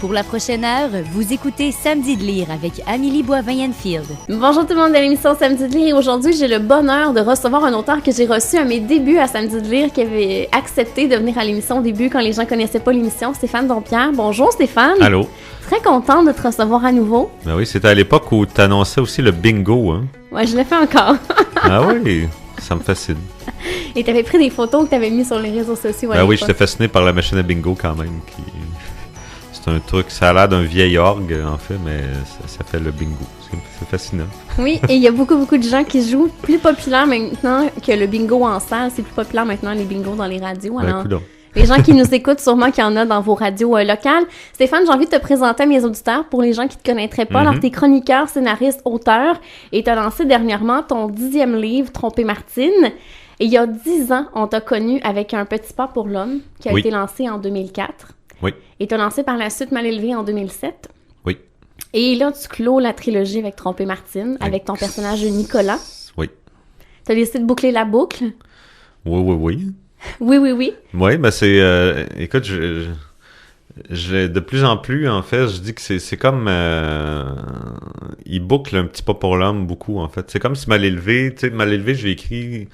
Pour la prochaine heure, vous écoutez Samedi de lire avec Amélie Boivin-Enfield. Bonjour tout le monde de l'émission Samedi de lire et aujourd'hui j'ai le bonheur de recevoir un auteur que j'ai reçu à mes débuts à Samedi de lire qui avait accepté de venir à l'émission au début quand les gens connaissaient pas l'émission, Stéphane Dompierre. Bonjour Stéphane. Allô. Très contente de te recevoir à nouveau. Ben oui, c'était à l'époque où tu annonçais aussi le bingo, hein? Ouais, je le fais encore. Ah oui, ça me fascine. Et t'avais pris des photos que t'avais mis sur les réseaux sociaux. Ben oui, j'étais fasciné par la machine à bingo quand même. C'est un truc, ça a l'air d'un vieil orgue en fait, mais ça fait le bingo. C'est fascinant. Oui, et il y a beaucoup de gens qui jouent. Plus populaire maintenant que le bingo en salle. C'est plus populaire maintenant les bingos dans les radios. Alors, les gens qui nous écoutent, sûrement qu'il y en a dans vos radios locales. Stéphane, j'ai envie de te présenter à mes auditeurs pour les gens qui te connaîtraient pas. Alors, t'es chroniqueur, scénariste, auteur et t'as lancé dernièrement ton 10e livre, Tromper Martine. Et il y a 10 ans, on t'a connu avec Un petit pas pour l'homme qui a été lancé en 2004. Oui. Et t'as lancé par la suite Mal élevé en 2007. Oui. Et là, tu clôt la trilogie avec Tromper Martine, avec ton personnage Nicolas. Oui. T'as décidé de boucler la boucle. Oui. Oui. Oui, ben c'est... écoute, de plus en plus, en fait, je dis que c'est comme... il boucle un petit pas pour l'homme, beaucoup, en fait. C'est comme si Mal élevé, tu sais, Mal élevé, j'ai écrit...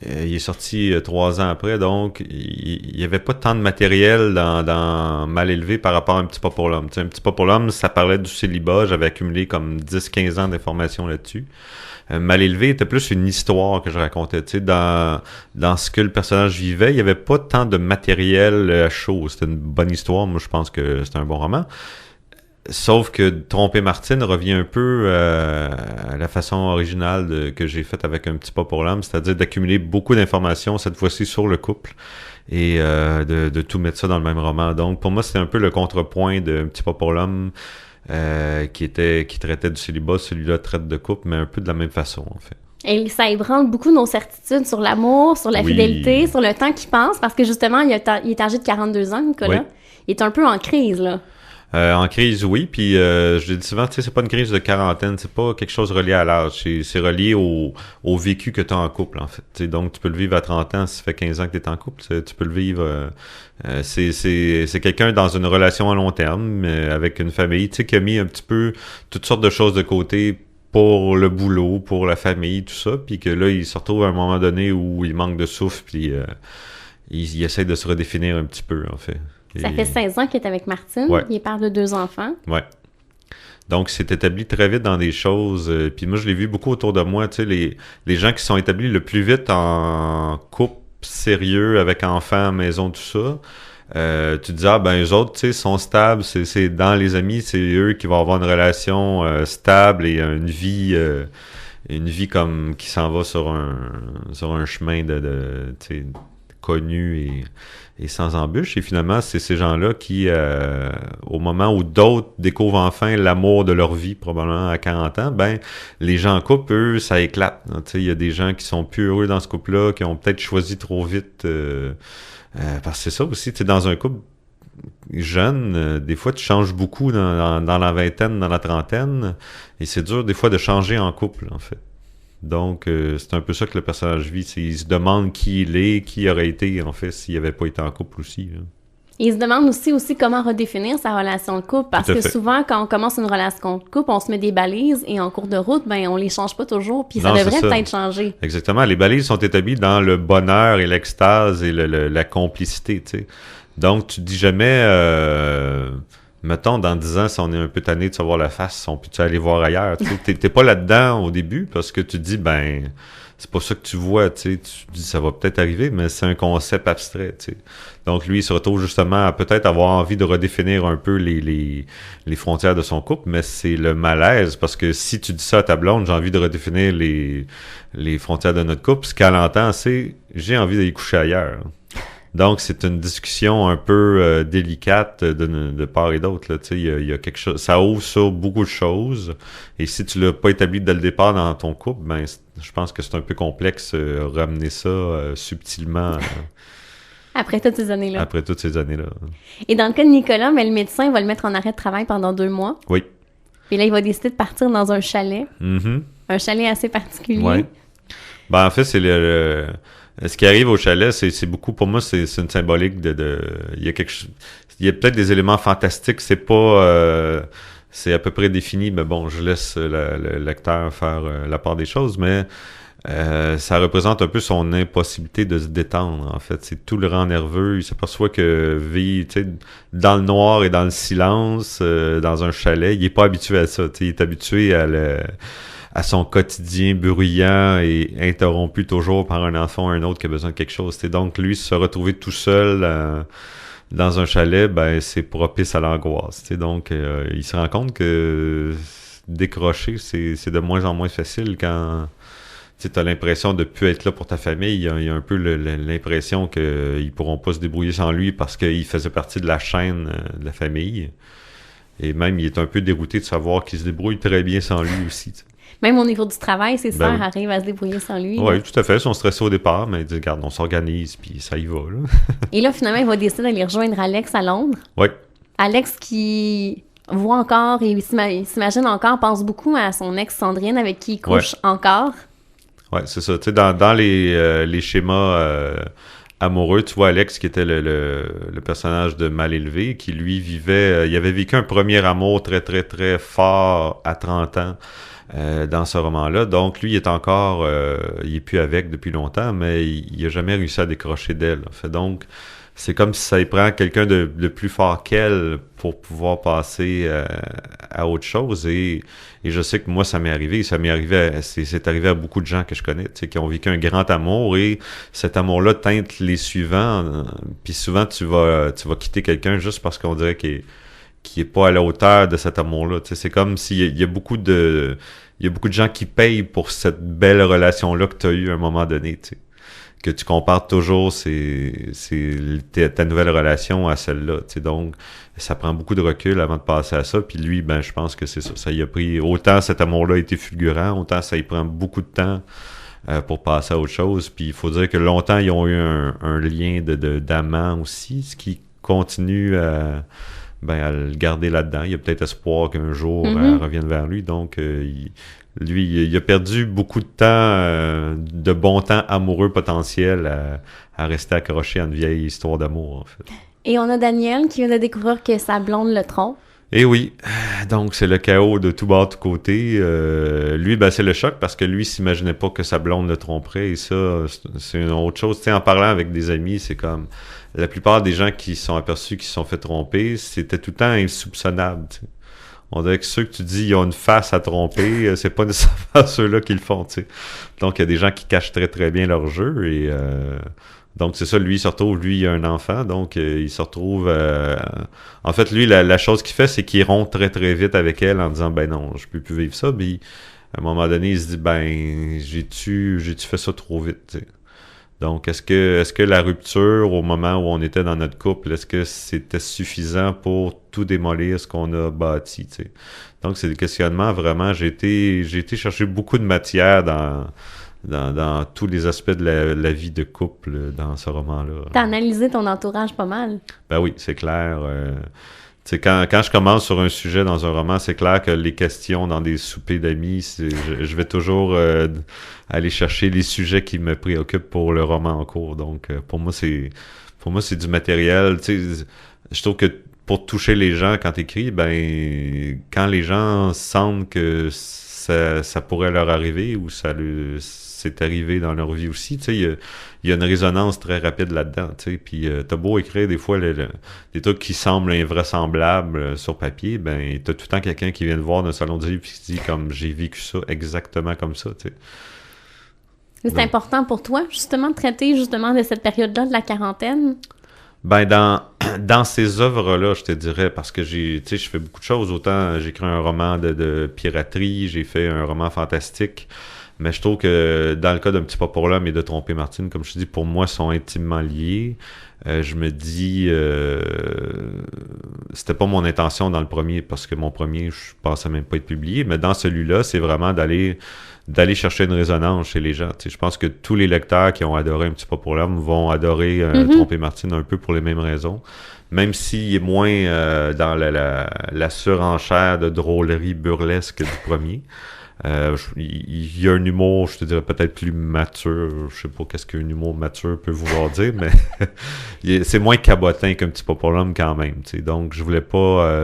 il est sorti 3 ans après, donc il y avait pas tant de matériel dans Mal élevé par rapport à Un petit pas pour l'homme. Tu sais, Un petit pas pour l'homme, ça parlait du célibat, j'avais accumulé comme 10-15 ans d'informations là-dessus. Mal élevé était plus une histoire que je racontais, tu sais, dans ce que le personnage vivait, il y avait pas tant de matériel chaud. C'était une bonne histoire, moi je pense que c'était un bon roman. Sauf que Tromper Martine revient un peu à la façon originale que j'ai faite avec Un petit pas pour l'homme, c'est-à-dire d'accumuler beaucoup d'informations, cette fois-ci sur le couple, et de tout mettre ça dans le même roman. Donc pour moi, c'était un peu le contrepoint de Un petit pas pour l'homme, qui traitait du célibat, celui-là traite de couple, mais un peu de la même façon, en fait. Et ça ébranle beaucoup nos certitudes sur l'amour, sur la fidélité, sur le temps qu'il passe, parce que justement, il est âgé de 42 ans, Nicolas. Oui. Il est un peu en crise, là. En crise, oui, puis je le dis souvent, tu sais, c'est pas une crise de quarantaine, c'est pas quelque chose relié à l'âge, c'est relié au vécu que tu as en couple, en fait. T'sais, donc, tu peux le vivre à 30 ans, si ça fait 15 ans que tu es en couple, tu peux le vivre... c'est quelqu'un dans une relation à long terme, avec une famille, tu sais, qui a mis un petit peu toutes sortes de choses de côté pour le boulot, pour la famille, tout ça, puis que là, il se retrouve à un moment donné où il manque de souffle, puis il essaie de se redéfinir un petit peu, en fait. Ça fait 16 ans qu'il est avec Martine. Ouais. Il est père de 2 enfants. Ouais. Donc, c'est établi très vite dans des choses. Puis moi, je l'ai vu beaucoup autour de moi. Tu sais, les gens qui sont établis le plus vite en couple sérieux, avec enfants, maison, tout ça. Tu te dis, eux autres, tu sais, sont stables. C'est dans les amis, c'est eux qui vont avoir une relation stable et une vie comme qui s'en va sur un chemin de tu sais, connu et sans embûche. Et finalement, c'est ces gens-là qui, au moment où d'autres découvrent enfin l'amour de leur vie, probablement à 40 ans, les gens en couple, eux, ça éclate. Tu sais, il y a des gens qui sont plus heureux dans ce couple-là, qui ont peut-être choisi trop vite. Parce que c'est ça aussi, tu sais, dans un couple jeune, des fois, tu changes beaucoup dans la vingtaine, dans la trentaine, et c'est dur, des fois, de changer en couple, en fait. Donc, c'est un peu ça que le personnage vit. Il se demande qui il est, qui il aurait été, en fait, s'il n'avait pas été en couple aussi. Là. Il se demande aussi comment redéfinir sa relation de couple, parce que souvent, quand on commence une relation de couple, on se met des balises, et en cours de route, on les change pas toujours, puis ça devrait peut-être changer. Exactement. Les balises sont établies dans le bonheur et l'extase et la complicité, tu sais. Donc, tu te dis jamais... mettons, dans 10 ans, si on est un peu tanné de se voir la face, on peut-tu aller voir ailleurs? T'es pas là-dedans au début parce que tu te dis, c'est pas ça que tu vois, tu sais. Tu te dis, ça va peut-être arriver, mais c'est un concept abstrait, tu sais. Donc, lui, il se retrouve justement à peut-être avoir envie de redéfinir un peu les frontières de son couple, mais c'est le malaise parce que si tu dis ça à ta blonde, j'ai envie de redéfinir les frontières de notre couple, ce qu'elle entend, c'est, j'ai envie d'aller coucher ailleurs. Donc, c'est une discussion un peu délicate de part et d'autre. Tu sais, il y a quelque chose, ça ouvre sur beaucoup de choses. Et si tu l'as pas établi dès le départ dans ton couple, je pense que c'est un peu complexe ramener ça subtilement. Après toutes ces années-là. Après toutes ces années-là. Et dans le cas de Nicolas, le médecin va le mettre en arrêt de travail pendant 2 mois. Oui. Puis là, il va décider de partir dans un chalet. Mm-hmm. Un chalet assez particulier. Oui. En fait, c'est Ce qui arrive au chalet, c'est beaucoup, pour moi, c'est une symbolique il y a il y a peut-être des éléments fantastiques, c'est pas, c'est à peu près défini, mais bon, je laisse le lecteur faire la part des choses, mais ça représente un peu son impossibilité de se détendre, en fait. C'est tout le rang nerveux. Il s'aperçoit que vit, tu sais, dans le noir et dans le silence, dans un chalet, il est pas habitué à ça. Tu sais, il est habitué à son quotidien bruyant et interrompu toujours par un enfant ou un autre qui a besoin de quelque chose. T'sais. Donc, lui, se retrouver tout seul dans un chalet, ben c'est propice à l'angoisse. T'sais. Donc, il se rend compte que décrocher, c'est de moins en moins facile quand tu as l'impression de plus être là pour ta famille. Il y a un peu l'impression qu'ils pourront pas se débrouiller sans lui parce qu'il faisait partie de la chaîne de la famille. Et même, il est un peu dérouté de savoir qu'il se débrouille très bien sans lui aussi. T'sais. Même au niveau du travail, ses sœurs oui. arrivent à se débrouiller sans lui. Oui, tout à fait. Ils sont stressés au départ, mais ils disent, regarde, on s'organise, puis ça y va. Là. Et là, finalement, il va décider d'aller rejoindre Alex à Londres. Oui. Alex qui voit encore et s'imagine encore, pense beaucoup à son ex Sandrine avec qui il couche encore. Oui, c'est ça. Tu sais, dans les schémas amoureux, tu vois Alex qui était le personnage de Mal élevé, qui lui vivait, il avait vécu un premier amour très, très, très fort à 30 ans. Dans ce roman-là. Donc, lui, il est encore... il est plus avec depuis longtemps, mais il a jamais réussi à décrocher d'elle. Fait donc, c'est comme si ça y prend quelqu'un de plus fort qu'elle pour pouvoir passer à autre chose. Et je sais que moi, ça m'est arrivé. C'est arrivé à beaucoup de gens que je connais, tu sais, qui ont vécu un grand amour. Et cet amour-là teinte les suivants. Puis souvent, tu vas quitter quelqu'un juste parce qu'on dirait qui est pas à la hauteur de cet amour-là. Tu sais, c'est comme s'il y a beaucoup de gens qui payent pour cette belle relation-là que tu as eue à un moment donné, tu sais. Que tu compares toujours ta nouvelle relation à celle-là, tu sais. Donc, ça prend beaucoup de recul avant de passer à ça. Puis lui, ben, je pense que c'est ça. Ça y a pris, autant cet amour-là a été fulgurant, autant ça y prend beaucoup de temps pour passer à autre chose. Puis il faut dire que longtemps, ils ont eu un lien d'amant aussi, ce qui continue à le garder là-dedans. Il y a peut-être espoir qu'un jour, elle revienne vers lui. Donc, il a perdu beaucoup de temps, de bon temps amoureux potentiel à rester accroché à une vieille histoire d'amour, en fait. Et on a Daniel qui vient de découvrir que sa blonde le trompe. Et oui, donc c'est le chaos de tout bord, tout côté. Lui, ben c'est le choc parce que lui s'imaginait pas que sa blonde le tromperait. Et ça, c'est une autre chose. Tu sais, en parlant avec des amis, c'est comme... La plupart des gens qui sont aperçus, qui se sont fait tromper, c'était tout le temps insoupçonnable. Tu sais. On dirait que ceux que tu dis, ils ont une face à tromper, c'est pas nécessairement ceux-là qui le font. Tu sais. Donc, il y a des gens qui cachent très, très bien leur jeu. Et donc, c'est ça, lui, il se retrouve, lui, il a un enfant. Donc, il se retrouve... en fait, lui, la chose qu'il fait, c'est qu'il rompt très, très vite avec elle en disant, ben non, je peux plus vivre ça. Puis, à un moment donné, il se dit, ben, j'ai-tu fait ça trop vite, tu sais. Donc, est-ce que la rupture, au moment où on était dans notre couple, est-ce que c'était suffisant pour tout démolir ce qu'on a bâti, tu sais? Donc, c'est des questionnements, vraiment. J'ai été chercher beaucoup de matière dans tous les aspects de la vie de couple dans ce roman-là. T'as analysé ton entourage pas mal. Ben oui, c'est clair. Tu sais, quand je commence sur un sujet dans un roman, c'est clair que les questions dans des soupers d'amis, je vais toujours aller chercher les sujets qui me préoccupent pour le roman en cours. Donc, pour moi, c'est du matériel. Tu sais, je trouve que pour toucher les gens quand t'écris, ben, quand les gens sentent que ça pourrait leur arriver ou c'est arrivé dans leur vie aussi, tu sais, il y a une résonance très rapide là-dedans, tu sais, puis t'as beau écrire des fois des trucs qui semblent invraisemblables sur papier, ben t'as tout le temps quelqu'un qui vient te voir dans le salon de livre et qui dit comme j'ai vécu ça exactement comme ça, tu sais. C'est important pour toi, justement, de traiter justement de cette période-là de la quarantaine? Ben dans ces œuvres-là, je te dirais, parce que je fais beaucoup de choses. Autant j'ai écrit un roman de piraterie, j'ai fait un roman fantastique, mais je trouve que dans le cas d'un petit pas pour l'homme et de Tromper Martine, comme je te dis, pour moi, sont intimement liés. Je me dis, c'était pas mon intention dans le premier, parce que mon premier, je pensais même pas être publié, mais dans celui-là, c'est vraiment d'aller chercher une résonance chez les gens. Tu sais, je pense que tous les lecteurs qui ont adoré Un petit pas pour l'homme vont adorer Tromper Martine un peu pour les mêmes raisons, même s'il est moins dans la surenchère de drôlerie burlesque du premier. Il y a un humour, je te dirais peut-être plus mature. Je sais pas qu'est-ce qu'un humour mature peut vouloir dire, mais c'est moins cabotin qu'un petit Pop-Pour-L'Homme quand même. T'sais. Donc, je voulais pas...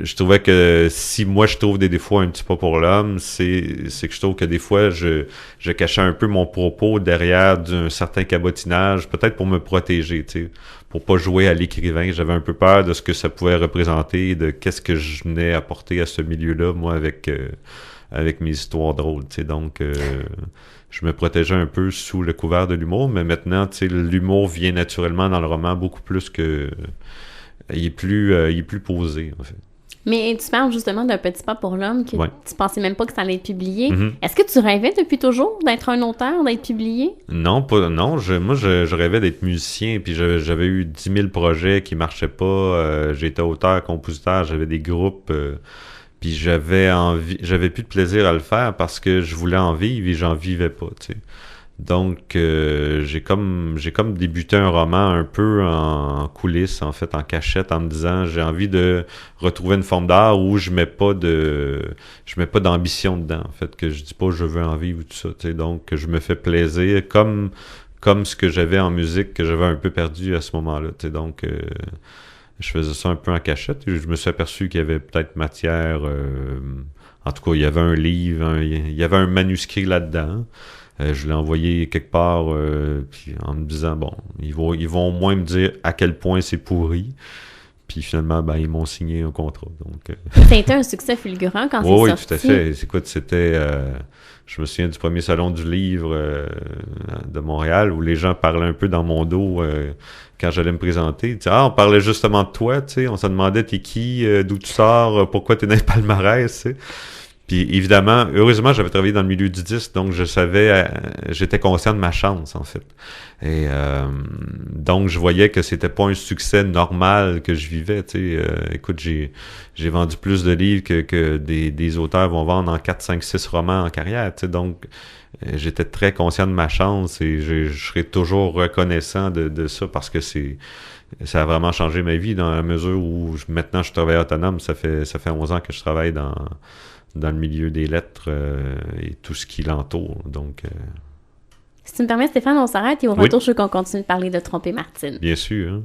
je trouvais que si moi je trouve des défauts un petit Pop-Pour-L'Homme, c'est que je trouve que des fois je cachais un peu mon propos derrière d'un certain cabotinage, peut-être pour me protéger, tu sais, pour pas jouer à l'écrivain. J'avais un peu peur de ce que ça pouvait représenter, de qu'est-ce que je venais apporter à ce milieu-là, moi, avec mes histoires drôles, tu sais. Donc, je me protégeais un peu sous le couvert de l'humour, mais maintenant, tu sais, l'humour vient naturellement dans le roman beaucoup plus que... il est plus posé, en fait. Mais tu parles justement d'un petit pas pour l'homme que tu pensais même pas que ça allait être publié. Mm-hmm. Est-ce que tu rêvais depuis toujours d'être un auteur, d'être publié? Non, non. Moi, je rêvais d'être musicien, puis j'avais eu 10 000 projets qui marchaient pas. J'étais auteur, compositeur, j'avais des groupes, puis j'avais plus de plaisir à le faire parce que je voulais en vivre et j'en vivais pas, tu sais. Donc, j'ai comme débuté un roman un peu en coulisses, en fait, en cachette, en me disant, j'ai envie de retrouver une forme d'art où je mets pas d'ambition dedans, en fait, que je dis pas je veux en vivre ou tout ça, tu sais. Donc, que je me fais plaisir comme ce que j'avais en musique, que j'avais un peu perdu à ce moment-là, tu sais. Donc, je faisais ça un peu en cachette et je me suis aperçu qu'il y avait peut-être matière, en tout cas, il y avait un livre, il y avait un manuscrit là-dedans. Je l'ai envoyé quelque part puis en me disant, bon, ils vont au moins me dire à quel point c'est pourri. Puis finalement, ben, ils m'ont signé un contrat. Donc, Ça a été un succès fulgurant quand c'est sorti. Oui, tout à fait. Écoute, c'était... je me souviens du premier salon du livre de Montréal où les gens parlaient un peu dans mon dos quand j'allais me présenter. On parlait justement de toi, tu sais. On se demandait, t'es qui, d'où tu sors, pourquoi t'es dans le palmarès, tu sais. Puis évidemment, heureusement, j'avais travaillé dans le milieu du disque, donc je savais, j'étais conscient de ma chance, en fait. Et donc, je voyais que c'était pas un succès normal que je vivais, tu sais. Écoute, j'ai vendu plus de livres que des auteurs vont vendre en 4, 5, 6 romans en carrière, tu sais. Donc, j'étais très conscient de ma chance et je serai toujours reconnaissant de ça parce que ça a vraiment changé ma vie dans la mesure où maintenant je suis travailleur autonome. Ça fait 11 ans que je travaille dans le milieu des lettres et tout ce qui l'entoure. Donc, si tu me permets, Stéphane, on s'arrête et au retour, je veux qu'on continue de parler de Tromper Martine. Bien sûr. Hein?